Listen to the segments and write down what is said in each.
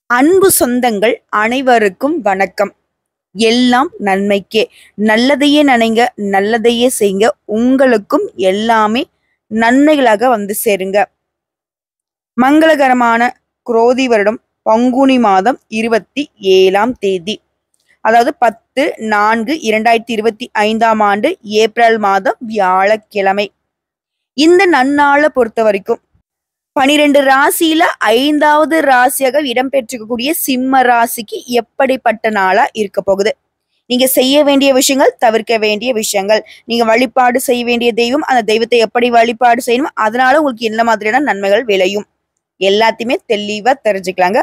அன்பு சொந்தங்கள் அனைவருக்கும் வணக்கம். எல்லாம் நன்மைக்கே. நல்லதையே நினைங்க, நல்லதையே செய்யுங்க. உங்களுக்கும் எல்லாமே நன்மைகளாக வந்து சேருங்க. மங்களகரமான குரோதி வருடம் பங்குனி மாதம் 27ஆம் தேதி, அதாவது 10/4/2025ஆம் ஆண்டு ஏப்ரல் மாதம் வியாழக்கிழமை. இந்த நன்னாளை பொறுத்த வரைக்கும் 12 ராசியில 5வது ராசியாக இடம்பெற்றிருக்கக்கூடிய சிம்ம ராசிக்கு எப்படிப்பட்ட நாளா இருக்க போகுது, நீங்க செய்ய வேண்டிய விஷயங்கள், தவிர்க்க வேண்டிய விஷயங்கள், நீங்க வழிபாடு செய்ய வேண்டிய தெய்வம், அந்த தெய்வத்தை எப்படி வழிபாடு செய்யணும், அதனால உங்களுக்கு என்ன மாதிரியான நன்மைகள் விளையும், எல்லாத்தையுமே தெளிவா தெரிஞ்சுக்கலாங்க.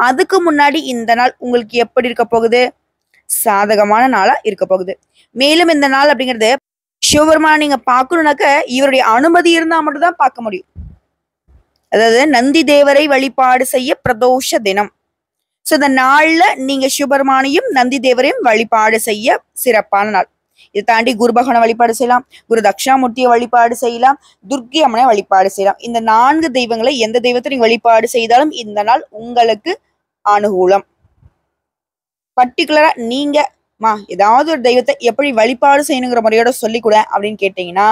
அதுக்கு முன்னாடி இந்த நாள் உங்களுக்கு எப்படி இருக்க போகுது? சாதகமான நாளா இருக்க போகுது. மேலும் இந்த நாள் அப்படிங்கிறது சிவபெருமான் நீங்க பார்க்கணும்னாக்க இவருடைய அனுமதி இருந்தா மட்டும் தான் பார்க்க முடியும். அதாவது நந்தி தேவரை வழிபாடு செய்ய பிரதோஷ தினம். சோ இந்த நாள்ல நீங்க சிவபெருமானையும் நந்தி தேவரையும் வழிபாடு செய்ய சிறப்பான நாள். இதை தாண்டி குரு பகவானை வழிபாடு செய்யலாம், குரு தட்சிணாமூர்த்தியை வழிபாடு செய்யலாம், துர்க்கை அம்மனை வழிபாடு செய்யலாம். இந்த 4 தெய்வங்களை எந்த தெய்வத்தை நீங்க வழிபாடு செய்தாலும் இந்த நாள் உங்களுக்கு அனுகூலம். பர்டிகுலரா நீங்க ஏதாவது ஒரு தெய்வத்தை எப்படி வழிபாடு செய்யணுங்கிற முறையோட சொல்லிக்கூட அப்படின்னு கேட்டீங்கன்னா,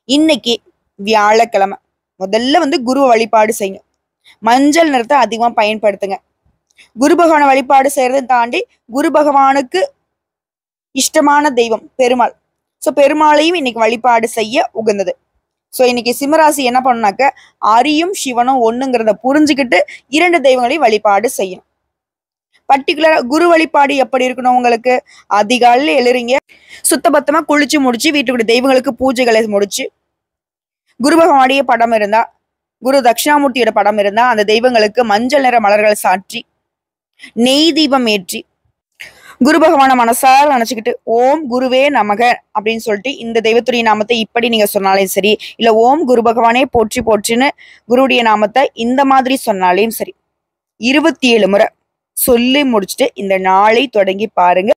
இன்னைக்கு வியாழக்கிழமை முதல்ல வந்து குருவை வழிபாடு செய்யுங்க. மஞ்சள் நிறத்தை அதிகமா பயன்படுத்துங்க. குரு பகவானை வழிபாடு செய்யறதை தாண்டி குரு பகவானுக்கு இஷ்டமான தெய்வம் பெருமாள். சோ பெருமாளையும் இன்னைக்கு வழிபாடு செய்ய உகந்தது. சோ இன்னைக்கு சிம்மராசி என்ன பண்ணுனாக்க, அரியும் சிவனும் ஒண்ணுங்கிறத புரிஞ்சுக்கிட்டு 2 தெய்வங்களையும் வழிபாடு செய்யணும். பர்டிகுலரா குரு வழிபாடு எப்படி இருக்கணும்? உங்களுக்கு அதிகாலையில எழுறீங்க, சுத்தபத்தமா குளிச்சு முடிச்சு வீட்டுக்குள்ள தெய்வங்களுக்கு பூஜைகளை முடிச்சு, குரு பகவானுடைய படம் இருந்தா, குரு தட்சிணாமூர்த்தியோட படம் இருந்தா அந்த தெய்வங்களுக்கு மஞ்சள் நிற மலர்கள் சாற்றி, நெய் தீபம் ஏற்றி, குரு பகவான மனசார நினைச்சுக்கிட்டு ஓம் குருவே நமக அப்படின்னு சொல்லிட்டு இந்த தெய்வத்துடைய நாமத்தை இப்படி நீங்க சொன்னாலும் சரி, இல்ல ஓம் குரு பகவானே போற்றி போற்றின்னு குருடைய நாமத்தை இந்த மாதிரி சொன்னாலையும் சரி, 27 முறை சொல்லி முடிச்சுட்டு இந்த நாளை தொடங்கி பாருங்க.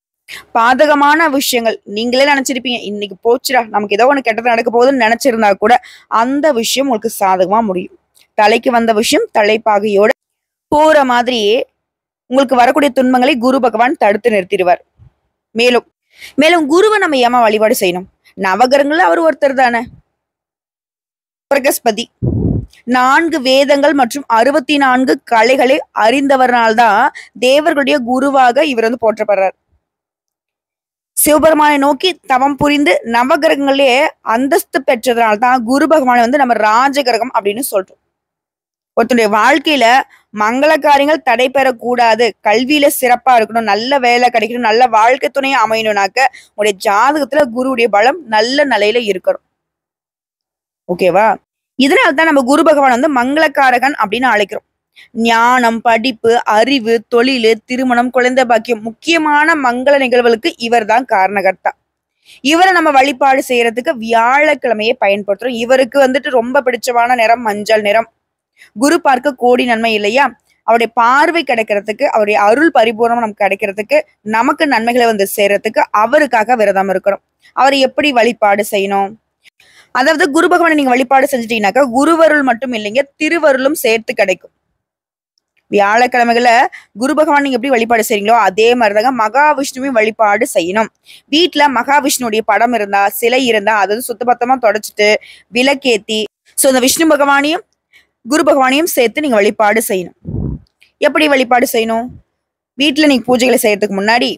பாதகமான விஷயங்கள் நீங்களே நினைச்சிருப்பீங்க, இன்னைக்கு போச்சுடா நமக்கு ஏதோ ஒண்ணு கெட்டது நடக்க போகுதுன்னு நினைச்சிருந்தா கூட அந்த விஷயம் உங்களுக்கு சாதகமா முடியும். தலைக்கு வந்த விஷயம் தலைப்பாகையோட போற மாதிரியே உங்களுக்கு வரக்கூடிய துன்பங்களை குரு பகவான் தடுத்து நிறுத்திடுவார். மேலும் மேலும் குருவை நம்ம ஏமா வழிபாடு செய்யணும்? நவகிரகங்கள்ல அவர் ஒருத்தர் தானே. பிரகஸ்பதி 4 வேதங்கள் மற்றும் 64 கலைகளை அறிந்தவர்னால்தான் தேவர்களுடைய குருவாக இவர் வந்து போற்றப்படுறார். சிவபெருமானை நோக்கி தவம் புரிந்து நவகிரகங்களே அந்தஸ்து பெற்றதுனால்தான் குரு பகவானை வந்து நம்ம ராஜகிரகம் அப்படின்னு சொல்றோம். ஒருத்தருடைய வாழ்க்கையில மங்கள காரியங்கள் தடைபெறக்கூடாது, கல்வியில சிறப்பா இருக்கணும், நல்ல வேலை கிடைக்கணும், நல்ல வாழ்க்கை துணையை அமையணும்னாக்க உங்களுடைய ஜாதகத்துல குருவுடைய பலம் நல்ல நிலையில இருக்கணும். ஓகேவா? இதனால்தான் நம்ம குரு பகவான் வந்து மங்களக்காரகன் அப்படின்னு அழைக்கிறோம். ஞானம், படிப்பு, அறிவு, தொழில், திருமணம், குழந்தை பாக்கியம், முக்கியமான மங்கள நிகழ்வுகளுக்கு இவர் தான் காரணகர்த்தா. இவரை நம்ம வழிபாடு செய்யறதுக்கு வியாழக்கிழமையை பயன்படுத்துறோம். இவருக்கு வந்துட்டு ரொம்ப பிடிச்சமான நிறம் மஞ்சள் நிறம். குரு பார்க்க கோடி நன்மை இல்லையா? அவருடைய பார்வை கிடைக்கிறதுக்கு, அவருடைய அருள் பரிபூர்ணம் நமக்கு கிடைக்கிறதுக்கு, நமக்கு நன்மைகளை வந்து சேர்றதுக்கு அவருக்காக விரதம் இருக்கணும். அவரை எப்படி வழிபாடு செய்யணும்? அதாவது குரு பகவானை நீங்க வழிபாடு செஞ்சுட்டீங்கன்னாக்கா குருவருள் மட்டும் இல்லைங்க, திருவருளும் சேர்த்து கிடைக்கும். வியாழக்கிழமைகள குரு பகவான் நீங்க எப்படி வழிபாடு செய்றீங்களோ அதே மாதிரிதாங்க மகாவிஷ்ணுவையும் வழிபாடு செய்யணும். வீட்டுல மகாவிஷ்ணுடைய படம் இருந்தா, சிலை இருந்தா அதாவது சுத்தபத்தமா தொடச்சிட்டு விளக்கேத்தி, சோ இந்த விஷ்ணு பகவானையும் குரு பகவானையும் சேர்த்து நீங்க வழிபாடு செய்யணும். எப்படி வழிபாடு செய்யணும்? வீட்டுல நீங்க பூஜைகளை செய்யறதுக்கு முன்னாடி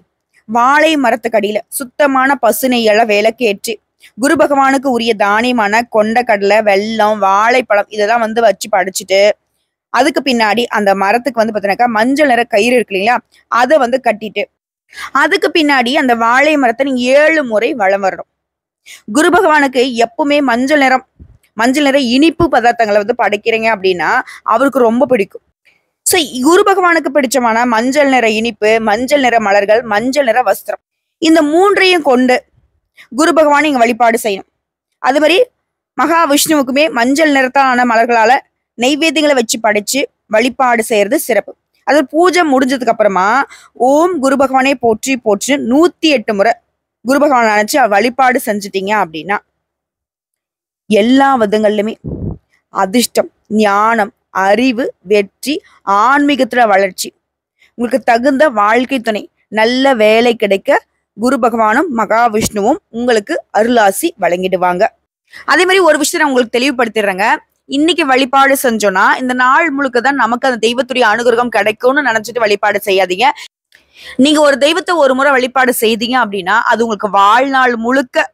வாழை மரத்துக்கடியில சுத்தமான பசு நெய்யெல்லாம் விளக்கேற்றி, குரு பகவானுக்கு உரிய தானியமான கொண்ட கடலை, வெல்லம், வாழைப்பழம் இதெல்லாம் வந்து வச்சு படைச்சிட்டு, அதுக்கு பின்னாடி அந்த மரத்துக்கு வந்து பாத்தீங்கன்னாக்கா மஞ்சள் நிற கயிறு இருக்கு இல்லைங்களா, அதை வந்து கட்டிட்டு, அதுக்கு பின்னாடி அந்த வாழை மரத்தை நீங்க 7 முறை வலம் வரணும். குரு பகவானுக்கு எப்பவுமே மஞ்சள் நிற இனிப்பு பதார்த்தங்களை வந்து படைக்கிறீங்க அப்படின்னா அவருக்கு ரொம்ப பிடிக்கும். சோ குரு பகவானுக்கு பிடிச்சமான மஞ்சள் நிற இனிப்பு, மஞ்சள் நிற மலர்கள், மஞ்சள் நிற வஸ்திரம், இந்த 3ஐயும் கொண்டு குரு பகவானை நீங்க வழிபாடு செய்யணும். அது மாதிரி மகாவிஷ்ணுவுக்குமே மஞ்சள் நிறத்தான மலர்களால நெய்வேத்தியங்களை வச்சு படைச்சு வழிபாடு செய்யறது சிறப்பு. அது பூஜை முடிஞ்சதுக்கு அப்புறமா ஓம் குரு பகவானே போற்றி போற்றி 108 முறை குரு பகவான் நினைச்சு வழிபாடு செஞ்சுட்டீங்க அப்படின்னா எல்லா விதங்கள்லுமே அதிர்ஷ்டம், ஞானம், அறிவு, வெற்றி, ஆன்மீகத்துல வளர்ச்சி, உங்களுக்கு தகுந்த வாழ்க்கை துணை, நல்ல வேலை கிடைக்க குரு பகவானும் மகாவிஷ்ணுவும் உங்களுக்கு அருளாசி வழங்கிடுவாங்க. அதே மாதிரி ஒரு விஷயம் நான் உங்களுக்கு தெளிவுபடுத்திடுறேங்க. இன்னைக்கு வழிபாடு செஞ்சோம்னா இந்த நாள் முழுக்க தான் நமக்கு அந்த தெய்வத்துடைய அனுகிரகம் கிடைக்கும்னு நினைச்சிட்டு வழிபாடு செய்யாதீங்க. நீங்க ஒரு தெய்வத்தை ஒரு முறை வழிபாடு செய்தீங்க அப்படின்னா அது உங்களுக்கு வாழ்நாள் முழுக்க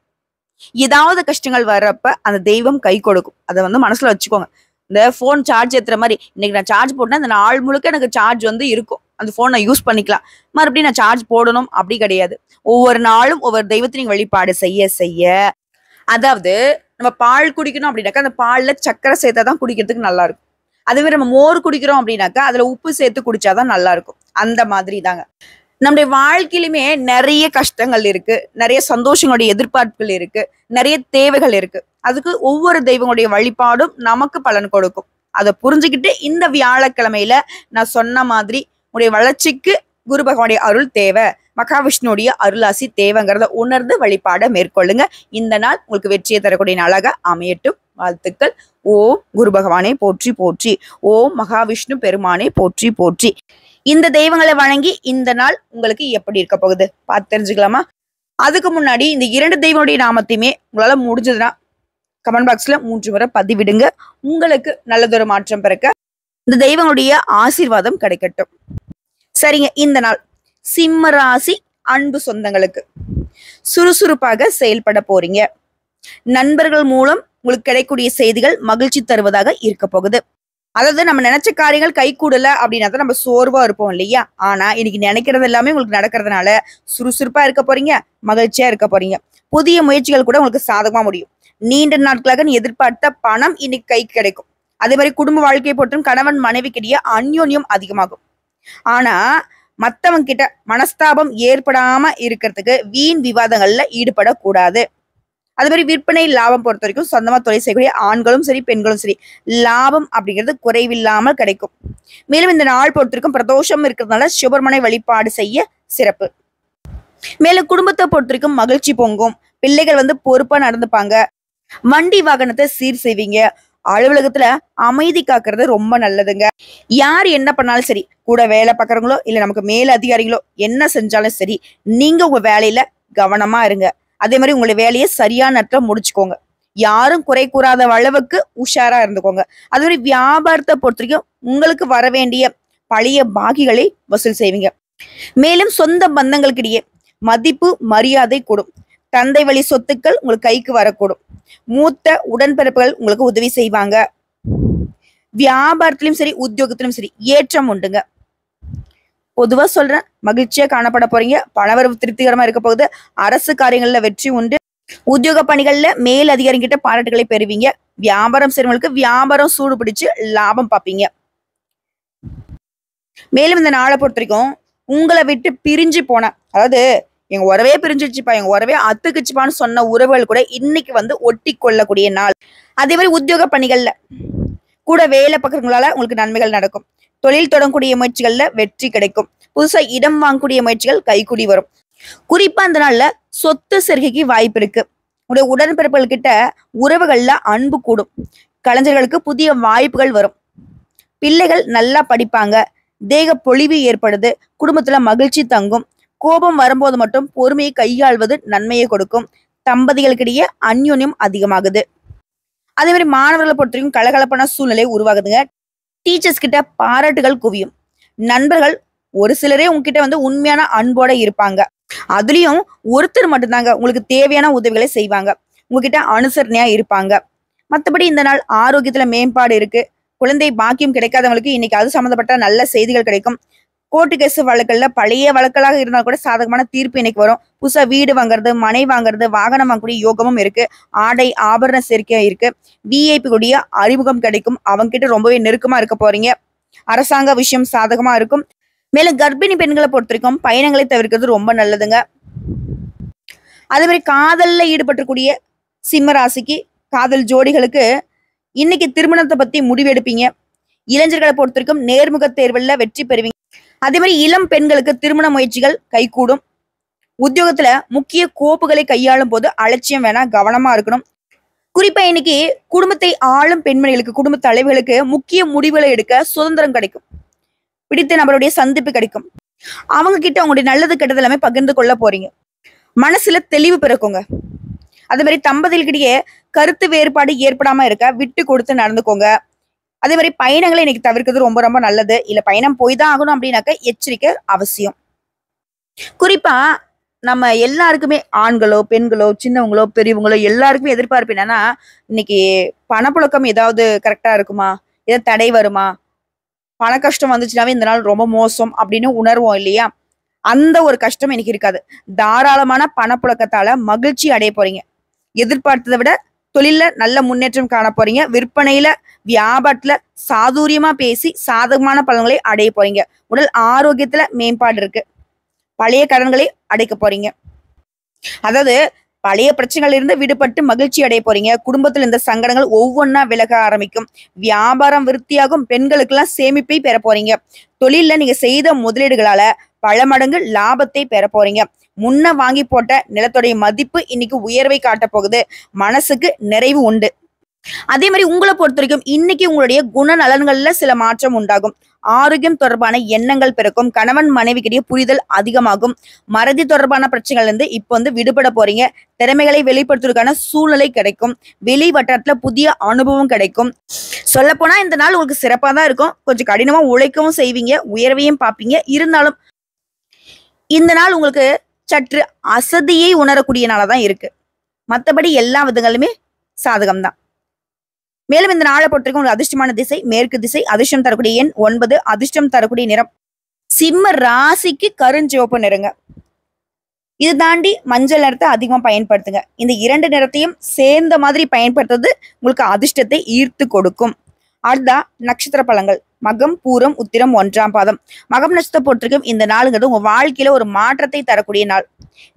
ஏதாவது கஷ்டங்கள் வர்றப்ப அந்த தெய்வம் கை கொடுக்கும். அதை வந்து மனசுல வச்சுக்கோங்க. இந்த போன் சார்ஜ் ஏத்துற மாதிரி இன்னைக்கு நான் சார்ஜ் போட்டேன்னா இந்த நாள் முழுக்க எனக்கு சார்ஜ் வந்து இருக்கும், அந்த போன் நான் யூஸ் பண்ணிக்கலாம், மறுபடியும் நான் சார்ஜ் போடணும் அப்படி கிடையாது. ஒவ்வொரு நாளும் ஒவ்வொரு தெய்வத்தை நீங்க வழிபாடு செய்ய செய்ய, அதாவது நம்ம பால் குடிக்கணும் அப்படின்னாக்கா அந்த பால்ல சக்கரை சேர்த்தா தான் குடிக்கிறதுக்கு நல்லா இருக்கும். அதே மாதிரி நம்ம மோர் குடிக்கிறோம் அப்படின்னாக்கா அதுல உப்பு சேர்த்து குடிச்சாதான் நல்லா இருக்கும். அந்த மாதிரி தாங்க நம்முடைய வாழ்க்கையிலுமே நிறைய கஷ்டங்கள் இருக்கு, நிறைய சந்தோஷங்களுடைய எதிர்பார்ப்புகள் இருக்கு, நிறைய தேவைகள் இருக்கு. அதுக்கு ஒவ்வொரு தெய்வங்களுடைய வழிபாடும் நமக்கு பலன் கொடுக்கும். அதை புரிஞ்சுக்கிட்டு இந்த வியாழக்கிழமையில நான் சொன்ன மாதிரி உடைய வளர்ச்சிக்கு குரு பகவானுடைய அருள் தேவை, மகாவிஷ்ணுடைய அருளாசி தேவைங்கிறத உணர்ந்து வழிபாட மேற்கொள்ளுங்க. இந்த நாள் உங்களுக்கு வெற்றியை தரக்கூடிய நாளாக அமையட்டும். வாழ்த்துக்கள். ஓம் குரு பகவானே போற்றி போற்றி, ஓம் மகாவிஷ்ணு பெருமானே போற்றி போற்றி. இந்த தெய்வங்களை வணங்கி இந்த நாள் உங்களுக்கு எப்படி இருக்க போகுது பார்த்து தெரிஞ்சுக்கலாமா? அதுக்கு முன்னாடி இந்த 2 தெய்வனுடைய நாமத்தையுமே உங்களால முடிஞ்சதுன்னா கமெண்ட் பாக்ஸ்ல 3 முறை பதிவிடுங்க. உங்களுக்கு நல்லதொரு மாற்றம் பிறக்க இந்த தெய்வங்களுடைய ஆசீர்வாதம் கிடைக்கட்டும். சரிங்க, இந்த நாள் சிம்ம ராசி அன்பு சொந்தங்களுக்கு சுறுசுறுப்பாக செயல்பட போறீங்க. நண்பர்கள் மூலம் உங்களுக்கு கிடைக்கக்கூடிய செய்திகள் மகிழ்ச்சி தருவதாக இருக்க போகுது. அதாவது நம்ம நினைச்ச காரியங்கள் கை கூடல அப்படின்னா தான் நம்ம சோர்வா இருப்போம் இல்லையா? ஆனா இன்னைக்கு நினைக்கிறது எல்லாமே உங்களுக்கு நடக்கிறதுனால சுறுசுறுப்பா இருக்க போறீங்க, மகிழ்ச்சியா இருக்க போறீங்க. புதிய முயற்சிகள் கூட உங்களுக்கு சாதகமா முடியும். நீண்ட நாட்களாக நீ எதிர்பார்த்த பணம் இன்னைக்கு கைக்கு கிடைக்கும். அதே மாதிரி குடும்ப வாழ்க்கையை பொறுத்தும் கணவன் மனைவிக்கிடையே அந்யோன்யம் அதிகமாகும். ஆனா மத்தவங்க கிட்ட மனஸ்தாபம் ஏற்படாம இருக்கிறதுக்கு வீண் விவாதங்கள்ல ஈடுபடக்கூடாது. அது மாதிரி விற்பனை லாபம் பொறுத்த வரைக்கும் சொந்தமா தொழில் செய்யக்கூடிய ஆண்களும் சரி பெண்களும் சரி லாபம் அப்படிங்கிறது குறைவில்லாமல் கிடைக்கும். மேலும் இந்த நாள் பொறுத்த வரைக்கும் பிரதோஷம் இருக்கிறதுனால சுப்பிரமணிய வழிபாடு செய்ய சிறப்பு. மேலும் குடும்பத்தை பொறுத்த வரைக்கும் மகிழ்ச்சி பொங்கும். பிள்ளைகள் வந்து பொறுப்பா நடந்துப்பாங்க. வண்டி வாகனத்தை சீர் செய்வீங்க. அலுவலகத்துல அமைதி காக்குறது ரொம்ப நல்லதுங்க. யார் என்ன பண்ணாலும் சரி, கூட வேலை பார்க்கறவங்களோ இல்ல நமக்கு மேல அதிகாரிகளோ என்ன செஞ்சாலும் சரி, நீங்க உங்க வேலையில கவனமா இருங்க. அதே மாதிரி உங்களுடைய வேலையை சரியான நேரத்துல முடிச்சுக்கோங்க. யாரும் குறை கூறாத அளவுக்கு உஷாரா இருந்துக்கோங்க. அது மாதிரி வியாபாரத்தை பொறுத்த வரைக்கும் உங்களுக்கு வர வேண்டிய பழைய பாகிகளை வசூல் செய்வீங்க. மேலும் சொந்த பந்தங்களுக்கிடையே மதிப்பு மரியாதை கூடும். தந்தை வழி சொத்துக்கள் உங்களுக்கு கைக்கு வரக்கூடும். மூத்த உடன்பிறப்புகள் உங்களுக்கு உதவி செய்வாங்க. வியாபாரத்திலும் சரி உத்தியோகத்திலும் சரி ஏற்றம் உண்டுங்க. பொதுவா சொல்றேன், மகிழ்ச்சியா காணப்பட போறீங்க. பணவரவு திருப்திகரமா இருக்க போகுது. அரசு காரியங்கள்ல வெற்றி உண்டு. உத்தியோக பணிகள்ல மேல் அதிகாரிகிட்ட பாராட்டுகளை பெறுவீங்க. வியாபாரம் செய்றவங்களுக்கு வியாபாரம் சூடு பிடிச்சு லாபம் பார்ப்பீங்க. மேலும் இந்த நாளை பொறுத்த வரைக்கும் உங்களை விட்டு பிரிஞ்சு போன, அதாவது எங்க உறவே பிரிஞ்சிருச்சுப்பா, எங்க உறவே அத்துக்குச்சுப்பான்னு சொன்ன உறவுகள் கூட இன்னைக்கு வந்து ஒட்டி கொள்ளக்கூடிய நாள். அதே மாதிரி உத்தியோக பணிகள்ல கூட வேலை பார்க்கறவங்களால உங்களுக்கு நன்மைகள் நடக்கும். தொழில் தொடங்கக்கூடிய முயற்சிகள்ல வெற்றி கிடைக்கும். புதுசா இடம் வாங்கக்கூடிய முயற்சிகள் கைக்கூடி வரும். குறிப்பா அந்த நாள்ல சொத்து சேர்க்கைக்கு வாய்ப்பு இருக்கு. உங்களுடைய உடன்பிறப்புகள் கிட்ட உறவுகள்ல அன்பு கூடும். கலைஞர்களுக்கு புதிய வாய்ப்புகள் வரும். பிள்ளைகள் நல்லா படிப்பாங்க. தேக பொலிவு ஏற்படுது. குடும்பத்துல மகிழ்ச்சி தங்கும். கோபம் வரும்போது மட்டும் பொறுமையை கையாள்வது நன்மையை கொடுக்கும். தம்பதிகளுக்கிடையே அந்யோன்யம் அதிகமாகுது. அதே மாதிரி மாணவர்களை பொறுத்த வரைக்கும் கலகலப்பான சூழ்நிலை உருவாகுதுங்க. டீச்சர்ஸ் கிட்ட பாராட்டுகள் குவியும். நண்பர்கள் ஒரு சிலரே உங்ககிட்ட வந்து உண்மையான அன்போட இருப்பாங்க. அதுலயும் ஒருத்தர் மட்டும்தாங்க உங்களுக்கு தேவையான உதவிகளை செய்வாங்க. உங்ககிட்ட அனுசரணையா இருப்பாங்க. மற்றபடி இந்த நாள் ஆரோக்கியத்துல மேம்பாடு இருக்கு. குழந்தை பாக்கியம் கிடைக்காதவங்களுக்கு இன்னைக்கு அது சம்மந்தப்பட்ட நல்ல செய்திகள் கிடைக்கும். கோர்ட்டு கேஸ் வழக்குகள்ல பழைய வழக்கலாக இருந்தால் கூட சாதகமான தீர்ப்பு இன்னைக்கு வரும். புதுசா வீடு வாங்குறது, மனை வாங்குறது, வாகனம் வாங்கக்கூடிய யோகமும் இருக்கு. ஆடை ஆபரண சேர்க்கை இருக்கு. விஐபி கூடிய அறிமுகம் கிடைக்கும். அவங்க கிட்ட ரொம்பவே நெருக்கமா இருக்க போறீங்க. அரசாங்க விஷயம் சாதகமா இருக்கும். மேலும் கர்ப்பிணி பெண்களை பொறுத்த வரைக்கும் பயணங்களை தவிர்க்கிறது ரொம்ப நல்லதுங்க. அதே மாதிரி காதல்ல ஈடுபட்டக்கூடிய சிம்ம ராசிக்கு காதல் ஜோடிகளுக்கு இன்னைக்கு திருமணத்தை பத்தி முடிவெடுப்பீங்க. இளைஞர்களை பொறுத்த வரைக்கும் நேர்முக தேர்வுல வெற்றி பெறுவீங்க. அதே மாதிரி இளம் பெண்களுக்கு திருமண முயற்சிகள் கைகூடும். உத்தியோகத்துல முக்கிய கோப்புகளை கையாளும் போது அலட்சியம் வேணா, கவனமா இருக்கணும். குறிப்பா இன்னைக்கு குடும்பத்தை ஆளும் பெண்மணிகளுக்கு, குடும்ப தலைவர்களுக்கு முக்கிய முடிவுகளை எடுக்க சுதந்திரம் கிடைக்கும். பிடித்த நபருடைய சந்திப்பு கிடைக்கும். அவங்க கிட்ட உங்களுடைய நல்லது கெட்டது எல்லாமே பகிர்ந்து கொள்ள போறீங்க. மனசுல தெளிவு பிறக்குங்க. அதே மாதிரி தம்பதிகளுக்கிடையே கருத்து வேறுபாடு ஏற்படாம இருக்க விட்டு கொடுத்து நடந்துக்கோங்க. அதே மாதிரி பயணங்களை இன்னைக்கு தவிர்க்கிறது ரொம்ப ரொம்ப நல்லது. இல்ல பயணம் போய் தான் ஆகணும் அப்படின்னாக்க எச்சரிக்கை அவசியம். குறிப்பா நம்ம எல்லாருக்குமே ஆண்களோ பெண்களோ சின்னவங்களோ பெரியவங்களோ எல்லாருக்குமே எதிர்பார்ப்பு என்னன்னா, இன்னைக்கு பணப்புழக்கம் ஏதாவது கரெக்டா இருக்குமா, ஏதாவது தடை வருமா, பண கஷ்டம் வந்துச்சுனாவே இந்த நாள் ரொம்ப மோசம் அப்படின்னு உணர்வோம் இல்லையா? அந்த ஒரு கஷ்டம் எனக்கு இருக்காது. தாராளமான பணப்புழக்கத்தால மகிழ்ச்சி அடைய போறீங்க. எதிர்பார்த்ததை விட தொழில்ல நல்ல முன்னேற்றம் காண போறீங்க. விற்பனையில வியாபாரத்துல சாதுரியமா பேசி சாதகமான பலன்களை அடைய போறீங்க. உடல் ஆரோக்கியத்துல மேம்பாடு இருக்கு. பழைய கடன்களை அடைக்க போறீங்க. அதாவது பழைய பிரச்சனைகள் இருந்து விடுபட்டு மகிழ்ச்சி அடைய போறீங்க. குடும்பத்தில் இந்த சங்கடங்கள் ஒவ்வொன்னா விலக ஆரம்பிக்கும். வியாபாரம் விருத்தியாகும். பெண்களுக்கு எல்லாம் சேமிப்பை பெற போறீங்க. தொழில்ல நீங்க செய்த முதலீடுகளால பல மடங்கு லாபத்தை பெற போறீங்க. முன்ன வாங்கி போட்ட நிலத்துடைய மதிப்பு இன்னைக்கு உயர்வை காட்ட போகுது. மனசுக்கு நிறைவு உண்டு. அதே மாதிரி உங்களை பொறுத்த வரைக்கும் இன்னைக்கு உங்களுடைய குணநலன்கள்ல சில மாற்றம் உண்டாகும். ஆரோக்கியம் தொடர்பான எண்ணங்கள் பிறக்கும். கணவன் மனைவிக்கிடையே புரிதல் அதிகமாகும். மறதி தொடர்பான பிரச்சனைகள் இருந்து இப்போ விடுபட போறீங்க. திறமைகளை வெளிப்படுத்துவதற்கான சூழ்நிலை கிடைக்கும். வெளி வட்டாரத்துல புதிய அனுபவம் கிடைக்கும். சொல்ல போனா இந்த நாள் உங்களுக்கு சிறப்பா தான் இருக்கும். கொஞ்சம் கடினமா உழைக்கவும் செய்வீங்க. உயர்வையும் பார்ப்பீங்க. இருந்தாலும் இந்த நாள் உங்களுக்கு சற்று அசதியை உணரக்கூடிய நாளாதான் இருக்கு. மற்றபடி எல்லா விதங்களுமே சாதகம்தான். மேலும் இந்த நாளை பொறுத்தவரைக்கும் ஒரு அதிர்ஷ்டமான திசை மேற்கு திசை. அதிர்ஷ்டம் தரக்கூடிய எண் 9. அதிர்ஷ்டம் தரக்கூடிய நிறம் சிம்ம ராசிக்கு கருஞ்சிவப்பு நிறங்க. இது தாண்டி மஞ்சள் நிறத்தை அதிகமா பயன்படுத்துங்க. இந்த 2 நிறத்தையும் சேர்ந்த மாதிரி பயன்படுத்துறது உங்களுக்கு அதிர்ஷ்டத்தை ஈர்த்து கொடுக்கும். அடுத்தா நட்சத்திர பலன்கள். மகம் பூரம் உத்திரம் 1ஆம் பாதம். மகம் நட்சத்திரம் பொறுத்திருக்கும் இந்த நாளுங்கிறது உங்க வாழ்க்கையில ஒரு மாற்றத்தை தரக்கூடிய நாள்.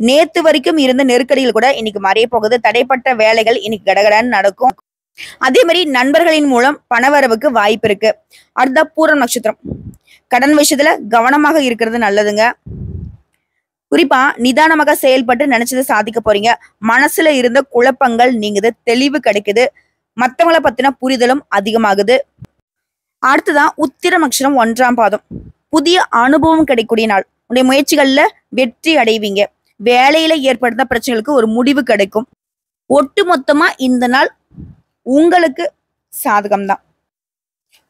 நேத்து வரைக்கும் இருந்த நெருக்கடிகள் கூட இன்னைக்கு மறைய போகுது. தடைப்பட்ட வேலைகள் இன்னைக்கு கடகடன்னு நடக்கும். அதே மாதிரி நண்பர்களின் மூலம் பணவரவுக்கு வாய்ப்பு இருக்கு. அடுத்த பூரம் நட்சத்திரம். கடன் விஷயத்துல கவனமாக இருக்கிறது நல்லதுங்க. குறிப்பா நிதானமாக செயல்பட்டு நினைச்சதை சாதிக்க போறீங்க. மனசுல இருந்த குழப்பங்கள் நீங்குது. தெளிவு கிடைக்குது. மத்தவங்களை பத்தின புரிதலும் அதிகமாகுது. அடுத்துதான் உத்திரம் நட்சத்திரம் 1ஆம் பாதம். புதிய அனுபவம் கிடைக்கக்கூடிய நாள். உடைய முயற்சிகள்ல வெற்றி அடைவீங்க. வேலையில ஏற்படுத்த பிரச்சனைகளுக்கு ஒரு முடிவு கிடைக்கும். ஒட்டு மொத்தமா இந்த நாள் உங்களுக்கு சாதகம்தான்.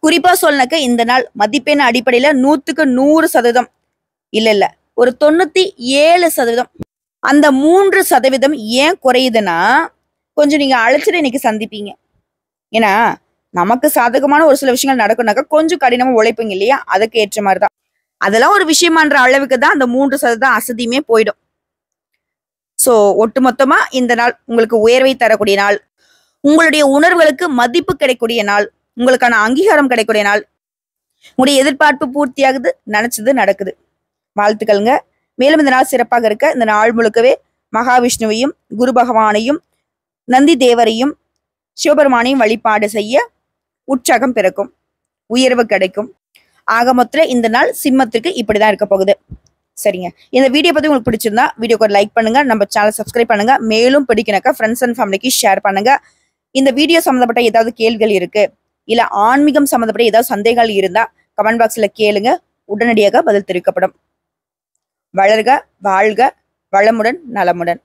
குறிப்பா சொல்லக்க இந்த நாள் மதிப்பெண் அடிப்படையில 100க்கு 100% இல்ல ஒரு 97%. அந்த 3% ஏன் குறையுதுன்னா கொஞ்சம் நீங்க அழைச்சிட்டு இன்னைக்கு சந்திப்பீங்க. ஏன்னா நமக்கு சாதகமான ஒரு சில விஷயங்கள் நடக்கும்னாக்கா கொஞ்சம் கடினமா உழைப்பீங்க இல்லையா? அதுக்கு ஏற்ற மாதிரிதான். அதெல்லாம் ஒரு விஷயமான்ற அளவுக்கு தான் அந்த 3% அசதியுமே போயிடும். சோ ஒட்டுமொத்தமா இந்த நாள் உங்களுக்கு உயர்வை தரக்கூடிய நாள். உங்களுடைய உணர்வுகளுக்கு மதிப்பு கிடைக்கக்கூடிய நாள். உங்களுக்கான அங்கீகாரம் கிடைக்கக்கூடிய நாள். உங்களுடைய எதிர்பார்ப்பு பூர்த்தியாகுது. நினைச்சது நடக்குது. வாழ்த்துக்கள்ங்க. மேலும் இந்த நாள் சிறப்பாக இருக்க இந்த நாள் முழுக்கவே மகாவிஷ்ணுவையும் குரு பகவானையும் நந்தி தேவரையும் சிவபெருமானையும் வழிபாடு செய்ய உற்சாகம் பிறக்கும். உயர்வு கிடைக்கும். ஆக மொத்தத்துல இந்த நாள் சிம்மத்திற்கு இப்படிதான் இருக்க போகுது. சரிங்க. இந்த வீடியோ பத்தி உங்களுக்கு பிடிச்சிருந்தா வீடியோக்கு ஒரு லைக் பண்ணுங்க. நம்ம சேனல் சப்ஸ்கிரைப் பண்ணுங்க. மேலும் பிடிக்கணக்கா ஃப்ரெண்ட்ஸ் அண்ட் ஃபேமிலிக்கு ஷேர் பண்ணுங்க. இந்த வீடியோ சம்மந்தப்பட்ட ஏதாவது கேள்விகள் இருக்கு, இல்ல ஆன்மீகம் சம்மந்தப்பட்ட ஏதாவது சந்தேகங்கள் இருந்தா கமெண்ட் பாக்ஸ்ல கேளுங்க. உடனடியாக பதில் தெரிவிக்கப்படும். வளர்க, வாழ்க, வளமுடன், நலமுடன்.